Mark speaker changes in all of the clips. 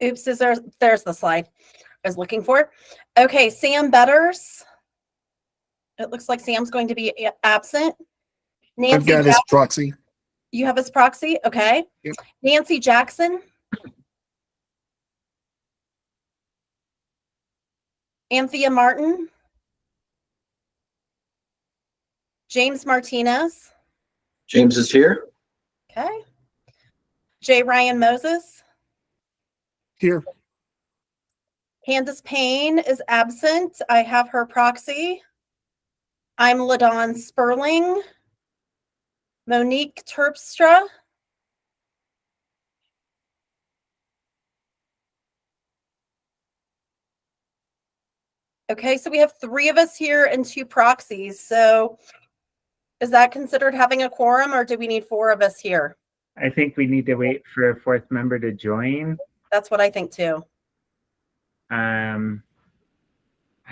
Speaker 1: Oops, there's the slide I was looking for. Okay, Sam Betters. It looks like Sam's going to be absent. Nancy,
Speaker 2: I've got his proxy.
Speaker 1: You have his proxy? Okay.
Speaker 2: Yep.
Speaker 1: Nancy Jackson. Anthea Martin. James Martinez.
Speaker 3: James is here.
Speaker 1: Okay. J. Ryan Moses.
Speaker 2: Here.
Speaker 1: Candace Payne is absent. I have her proxy. I'm LaDawn Sperling. Monique Terpstra. Okay, so we have 3 of us here and 2 proxies. So is that considered having a quorum, or do we need 4 of us here?
Speaker 4: I think we need to wait for a 4th member to join.
Speaker 1: That's what I think too.
Speaker 4: I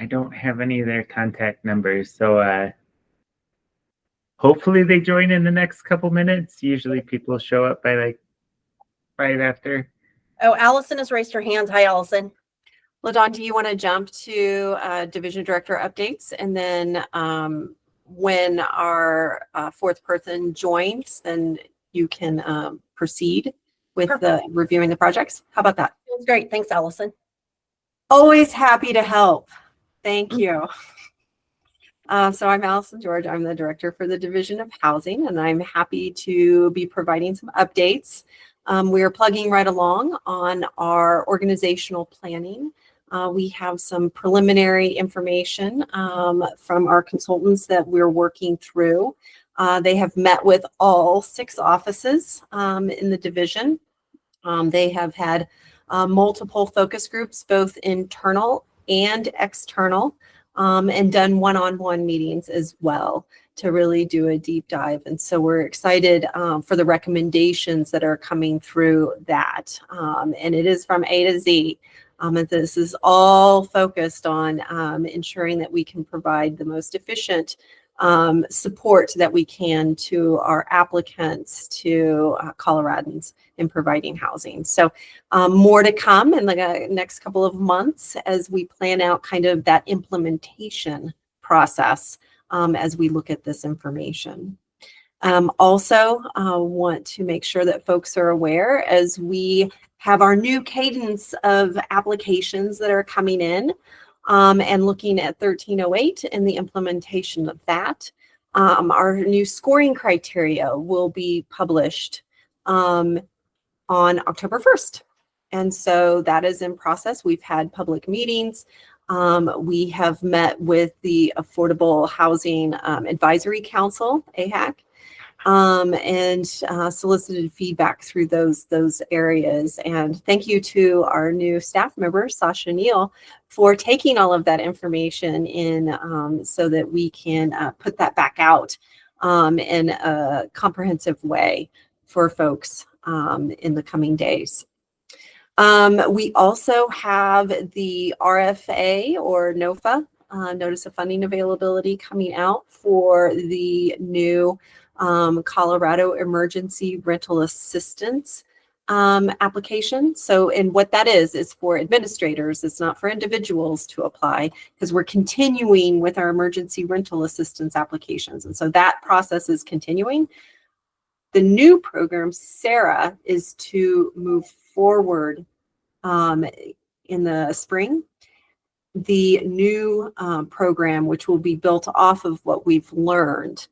Speaker 4: don't have any of their contact numbers, so hopefully they join in the next couple minutes. Usually people show up by like right after.
Speaker 1: Oh, Allison has raised her hand. Hi, Allison.
Speaker 5: LaDawn, do you want to jump to division director updates? And then when our 4th person joins, then you can proceed with reviewing the projects. How about that?
Speaker 1: That's great. Thanks, Allison.
Speaker 5: Always happy to help. Thank you. So I'm Allison George. I'm the director for the Division of Housing, and I'm happy to be providing some updates. We are plugging right along on our organizational planning. We have some preliminary information from our consultants that we're working through. They have met with all 6 offices in the division. They have had multiple focus groups, both internal and external, and done one-on-one meetings as well to really do a deep dive. And so we're excited for the recommendations that are coming through that. And it is from A to Z. And this is all focused on ensuring that we can provide the most efficient support that we can to our applicants, to Coloradans in providing housing. So more to come in the next couple of months as we plan out kind of that implementation process as we look at this information. Also want to make sure that folks are aware as we have our new cadence of applications that are coming in and looking at 1308 and the implementation of that. Our new scoring criteria will be published on October 1st. And so that is in process. We've had public meetings. We have met with the Affordable Housing Advisory Council, AHAC, and solicited feedback through those areas. And thank you to our new staff member, Sasha Neal, for taking all of that information in so that we can put that back out in a comprehensive way for folks in the coming days. We also have the RFA or NOFA, Notice of Funding Availability, coming out for the new Colorado Emergency Rental Assistance application. So, and what that is for administrators. It's not for individuals to apply because we're continuing with our emergency rental assistance applications. And so that process is continuing. The new program, SARA, is to move forward in the spring. The new program, which will be built off of what we've learned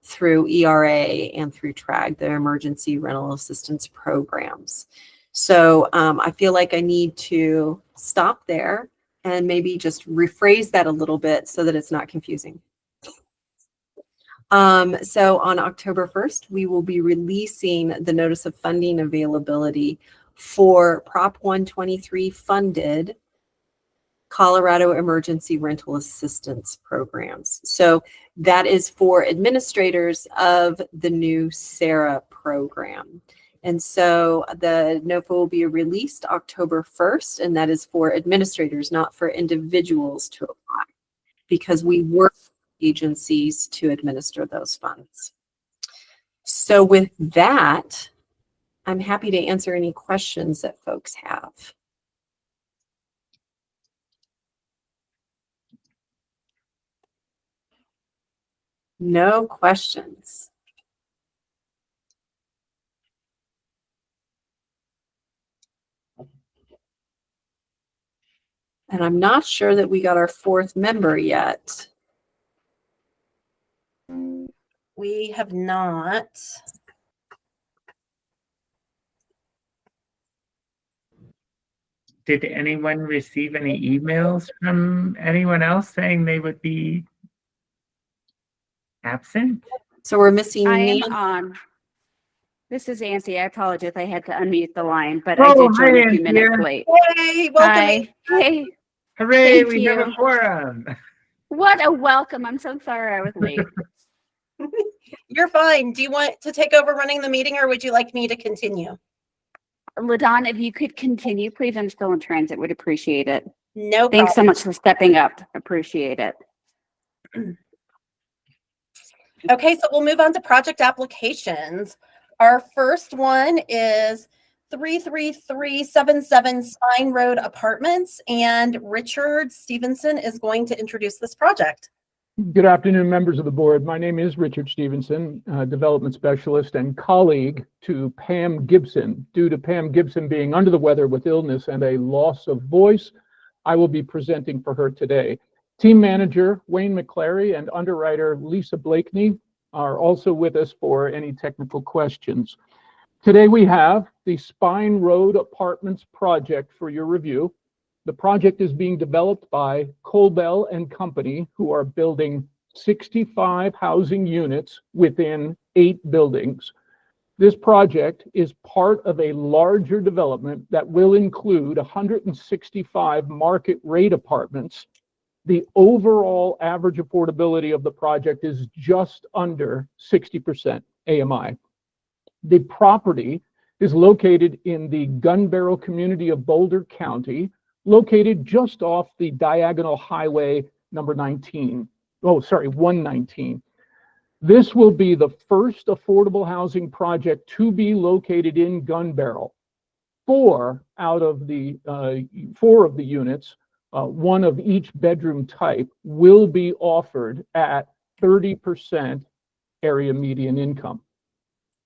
Speaker 5: through ERA and through TRAG, the emergency rental assistance programs. So I feel like I need to stop there and maybe just rephrase that a little bit so that it's not confusing. So on October 1st, we will be releasing the Notice of Funding Availability for Prop 123 funded Colorado Emergency Rental Assistance programs. So that is for administrators of the new SARA program. And so the NOFA will be released October 1st, and that is for administrators, not for individuals to apply, because we work agencies to administer those funds. So with that, I'm happy to answer any questions that folks have. No questions. And I'm not sure that we got our fourth member yet.
Speaker 1: We have not.
Speaker 4: Did anyone receive any emails from anyone else saying they would be absent?
Speaker 5: So we're missing
Speaker 6: I am
Speaker 5: Nancy.
Speaker 6: on. This is Nancy. I apologize. I had to unmute the line, but
Speaker 4: Oh,
Speaker 6: I did join
Speaker 4: hi,
Speaker 6: a few minutes
Speaker 4: Nancy.
Speaker 6: late.
Speaker 1: Hey, welcome.
Speaker 6: Hi. Hey,
Speaker 4: Hooray,
Speaker 6: Thank
Speaker 4: we have a
Speaker 6: you.
Speaker 4: forum.
Speaker 6: what a welcome. I'm so sorry I was late.
Speaker 1: You're fine. Do you want to take over running the meeting or would you like me to continue?
Speaker 6: LaDon, if you could continue, please. I'm still in transit. Would appreciate it.
Speaker 1: No
Speaker 6: Thanks so
Speaker 1: problem.
Speaker 6: much for stepping up. Appreciate it.
Speaker 1: Okay, so we'll move on to project applications. Our first one is 33377 Spine Road Apartments, and Richard Stevenson is going to introduce this project.
Speaker 7: Good afternoon, members of the board. My name is Richard Stevenson, development specialist and colleague to Pam Gibson. Due to Pam Gibson being under the weather with illness and a loss of voice, I will be presenting for her today. Team manager Wayne McClary and underwriter Lisa Blakeney are also with us for any technical questions. Today we have the Spine Road Apartments project for your review. The project is being developed by Colbell and Company, who are building 65 housing units within 8 buildings. This project is part of a larger development that will include 165 market rate apartments. The overall average affordability of the project is just under 60% AMI. The property is located in the Gun Barrel community of Boulder County, located just off the diagonal highway number 119. This will be the first affordable housing project to be located in Gun Barrel. 4 of the units, one of each bedroom type, will be offered at 30% area median income.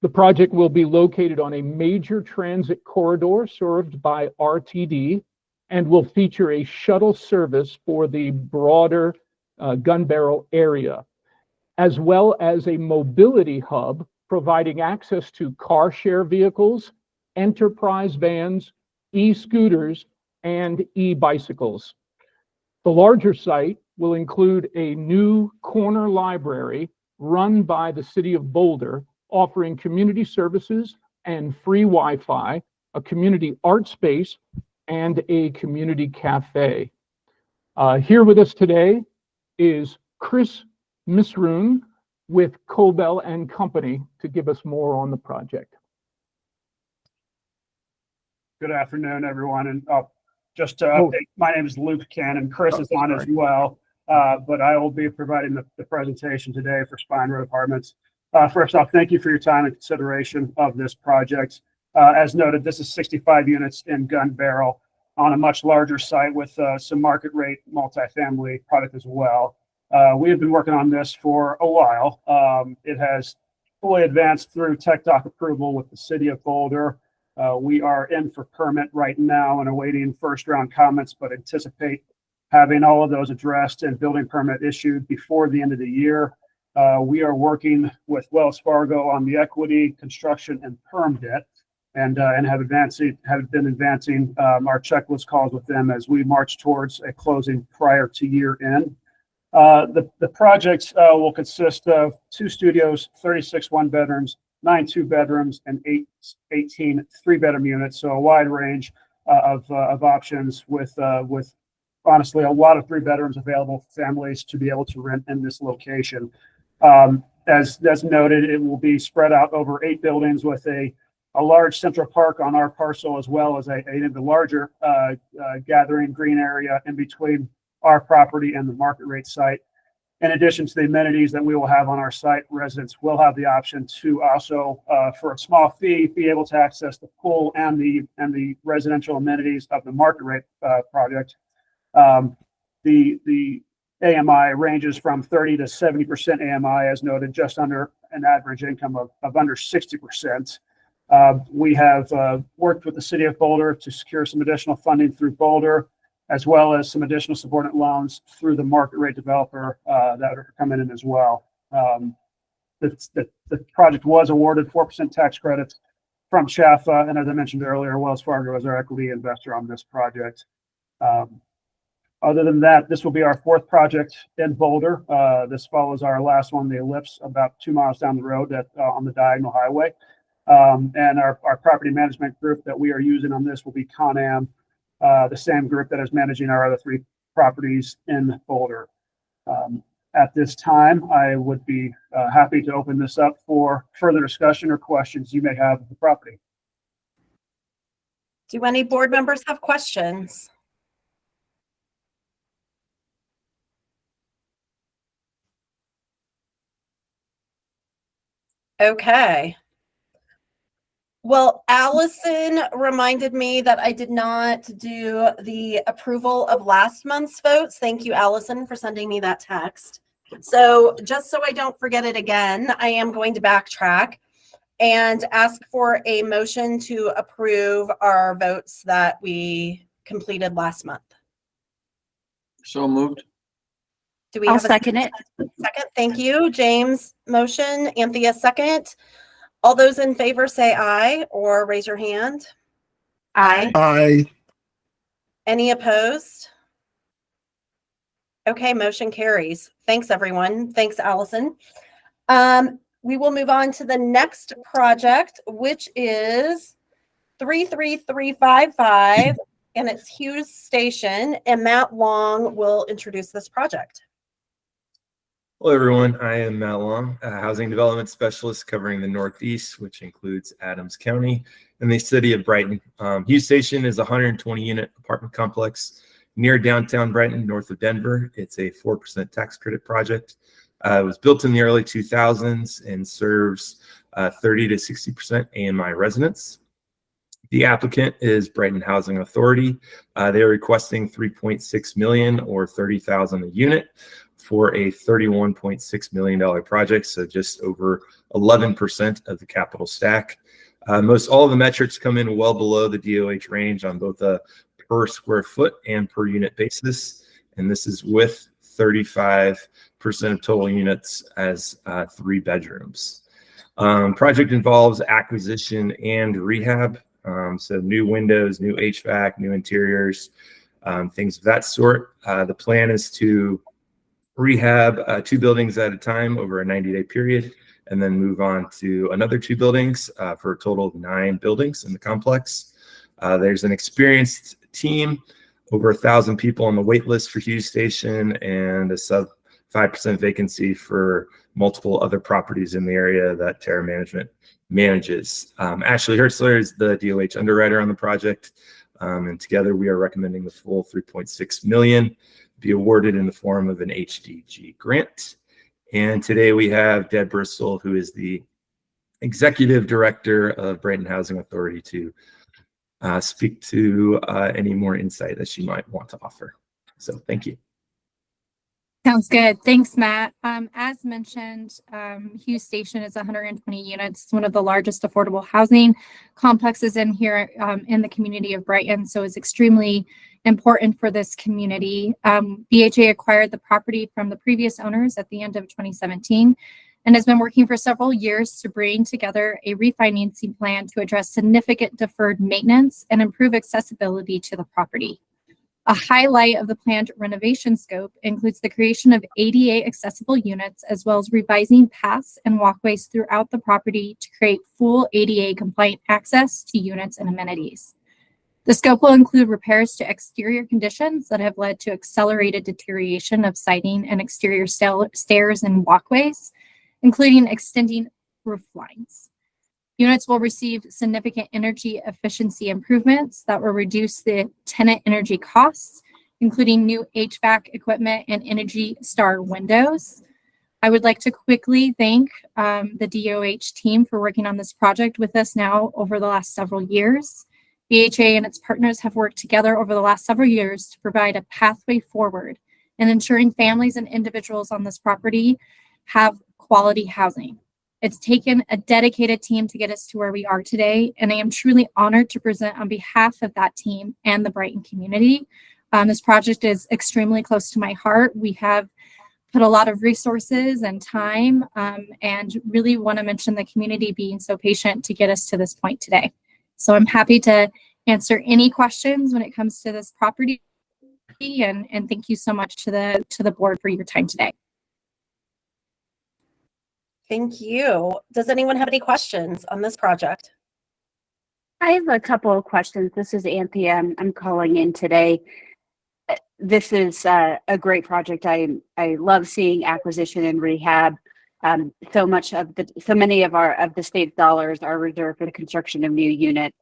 Speaker 7: The project will be located on a major transit corridor served by RTD and will feature a shuttle service for the broader Gun Barrel area, as well as a mobility hub providing access to car share vehicles, enterprise vans, e-scooters, and e-bicycles. The larger site will include a new corner library run by the City of Boulder, offering community services and free Wi-Fi, a community art space, and a community cafe. Here with us today is Chris Misroon with Colbell and Company to give us more on the project.
Speaker 8: Good afternoon, everyone. And just to update, my name is Luke Cannon. Chris is on as well, but I will be providing the presentation today for Spine Road Apartments. First off, thank you for your time and consideration of this project. As noted, this is 65 units in Gun Barrel on a much larger site with some market rate multifamily product as well. We have been working on this for a while. It has fully advanced through tech doc approval with the City of Boulder. We are in for permit right now and awaiting first round comments, but anticipate having all of those addressed and building permit issued before the end of the year. We are working with Wells Fargo on the equity, construction, and perm debt, and have been advancing our checklist calls with them as we march towards a closing prior to year end. The project will consist of 2 studios, 36 1-bedrooms, 9 2-bedrooms, and 18 3-bedroom units. So a wide range of options with honestly a lot of 3-bedrooms available for families to be able to rent in this location. As noted, it will be spread out over 8 buildings with a large central park on our parcel, as well as a larger gathering green area in between our property and the market rate site. In addition to the amenities that we will have on our site, residents will have the option to also, for a small fee, be able to access the pool and the residential amenities of the market rate project. The AMI ranges from 30 to 70% AMI, as noted, just under an average income of under 60%. We have worked with the city of Boulder to secure some additional funding through Boulder, as well as some additional subordinate loans through the market rate developer that are coming in as well. The project was awarded 4% tax credits from CHAFA, and as I mentioned earlier, Wells Fargo is our equity investor on this project. Other than that, this will be our fourth project in Boulder. This follows our last one, the Ellipse, about 2 miles down the road on the Diagonal Highway. And our property management group that we are using on this will be ConAm, the same group that is managing our other 3 properties in Boulder. At this time, I would be happy to open this up for further discussion or questions you may have of the property.
Speaker 1: Do any board members have questions? Okay. Well, Allison reminded me that I did not do the approval of last month's votes. Thank you, Allison, for sending me that text. So just so I don't forget it again, I am going to backtrack and ask for a motion to approve our votes that we completed last month.
Speaker 3: So moved.
Speaker 1: Do we
Speaker 6: I'll
Speaker 1: have a
Speaker 6: second it.
Speaker 1: second? Thank you. James, motion. Anthea, second. All those in favor say aye or raise your hand.
Speaker 6: Aye.
Speaker 2: Aye.
Speaker 1: Any opposed? Okay, motion carries. Thanks, everyone. Thanks, Allison. We will move on to the next project, which is 33355, and it's Hughes Station, and Matt Long will introduce this project.
Speaker 9: Hello, everyone. I am Matt Long, a housing development specialist covering the Northeast, which includes Adams County and the city of Brighton. Hughes Station is a 120-unit apartment complex near downtown Brighton, north of Denver. It's a 4% tax credit project. It was built in the early 2000s and serves 30 to 60% AMI residents. The applicant is Brighton Housing Authority. They're requesting $3.6 million or $30,000 a unit for a $31.6 million project, so just over 11% of the capital stack. Most all of the metrics come in well below the DOH range on both a per square foot and per unit basis, and this is with 35% of total units as 3 bedrooms. Project involves acquisition and rehab, so new windows, new HVAC, new interiors, things of that sort. The plan is to rehab 2 buildings at a time over a 90-day period, and then move on to another 2 buildings for a total of 9 buildings in the complex. There's an experienced team, over 1,000 people on the wait list for Hughes Station, and a sub 5% vacancy for multiple other properties in the area that Terra Management manages. Ashley Hertzler is the DOH underwriter on the project, and together we are recommending the full $3.6 million be awarded in the form of an HDG grant. And today we have Deb Bristol, who is the executive director of Brighton Housing Authority, to speak to any more insight that she might want to offer. So thank you.
Speaker 10: Sounds good. Thanks, Matt. As mentioned, Hughes Station is 120 units. It's one of the largest affordable housing complexes in here in the community of Brighton, so it's extremely important for this community. BHA acquired the property from the previous owners at the end of 2017 and has been working for several years to bring together a refinancing plan to address significant deferred maintenance and improve accessibility to the property. A highlight of the planned renovation scope includes the creation of ADA accessible units, as well as revising paths and walkways throughout the property to create full ADA compliant access to units and amenities. The scope will include repairs to exterior conditions that have led to accelerated deterioration of siding and exterior stairs and walkways, including extending roof lines. Units will receive significant energy efficiency improvements that will reduce the tenant energy costs including new HVAC equipment and Energy Star windows. I would like to quickly thank the DOH team for working on this project with us now over the last several years. BHA and its partners have worked together over the last several years to provide a pathway forward in ensuring families and individuals on this property have quality housing. It's taken a dedicated team to get us to where we are today, and I am truly honored to present on behalf of that team and the Brighton community. This project is extremely close to my heart. We have put a lot of resources and time, and really want to mention the community being so patient to get us to this point today. So I'm happy to answer any questions when it comes to this property, and thank you so much to the board for your time today.
Speaker 1: Thank you. Does anyone have any questions on this project?
Speaker 6: I have a couple of questions. This is Anthea. I'm calling in today. This is a great project. I love seeing acquisition and rehab. So many of the state dollars are reserved for the construction of new units,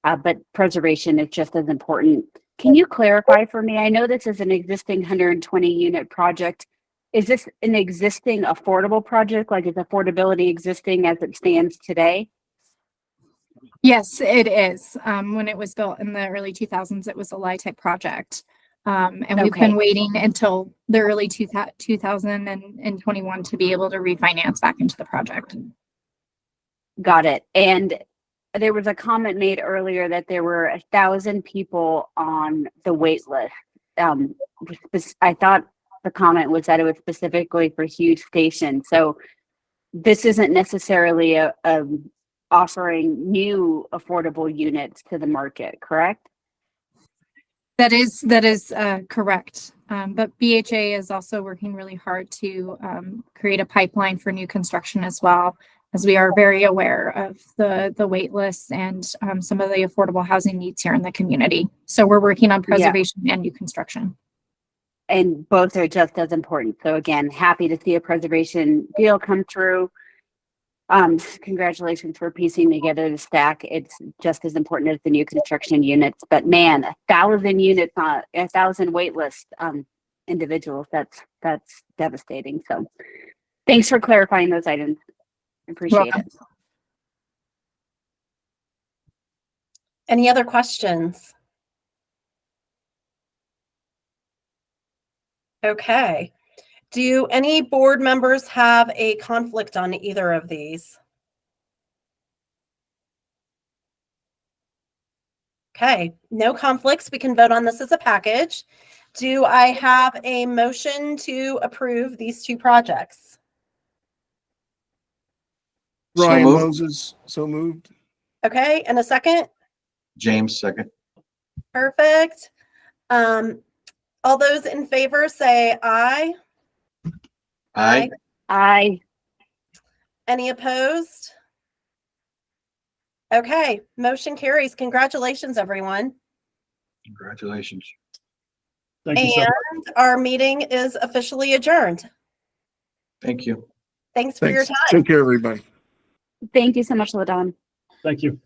Speaker 6: but preservation is just as important. Can you clarify for me? I know this is an existing 120 unit project. Is this an existing affordable project? Like, is affordability existing as it stands today?
Speaker 10: Yes, it is. When it was built in the early 2000s, it was a LIHTC project. And we've been waiting until the early 2021 to be able to refinance back into the project.
Speaker 6: Got it. And there was a comment made earlier that there were 1,000 people on the wait list. I thought the comment was that it was specifically for Hughes Station. So this isn't necessarily a offering new affordable units to the market, correct?
Speaker 10: That is correct. But BHA is also working really hard to create a pipeline for new construction as well, as we are very aware of the wait lists and some of the affordable housing needs here in the community. So we're working on preservation and new construction.
Speaker 6: And both are just as important. So again, happy to see a preservation deal come through. Congratulations for piecing together the stack. It's just as important as the new construction units. But man, 1,000 units, 1,000 wait list individuals. That's devastating. So thanks for clarifying those items. Appreciate it.
Speaker 1: Any other questions? Okay. Do any board members have a conflict on either of these? Okay, no conflicts. We can vote on this as a package. Do I have a motion to approve these two projects?
Speaker 2: Ryan
Speaker 3: moved.
Speaker 2: Moses, so moved.
Speaker 1: Okay, and a second?
Speaker 3: James, second.
Speaker 1: Perfect. All those in favor say aye.
Speaker 3: Aye.
Speaker 6: Aye.
Speaker 1: Any opposed? Okay, motion carries. Congratulations, everyone.
Speaker 3: Congratulations.
Speaker 8: Thank you so much.
Speaker 1: And our meeting is officially adjourned.
Speaker 3: Thank you.
Speaker 1: Thanks for your
Speaker 2: Thanks.
Speaker 1: time.
Speaker 2: Take care, everybody.
Speaker 6: Thank you so much, LaDon.
Speaker 8: Thank you.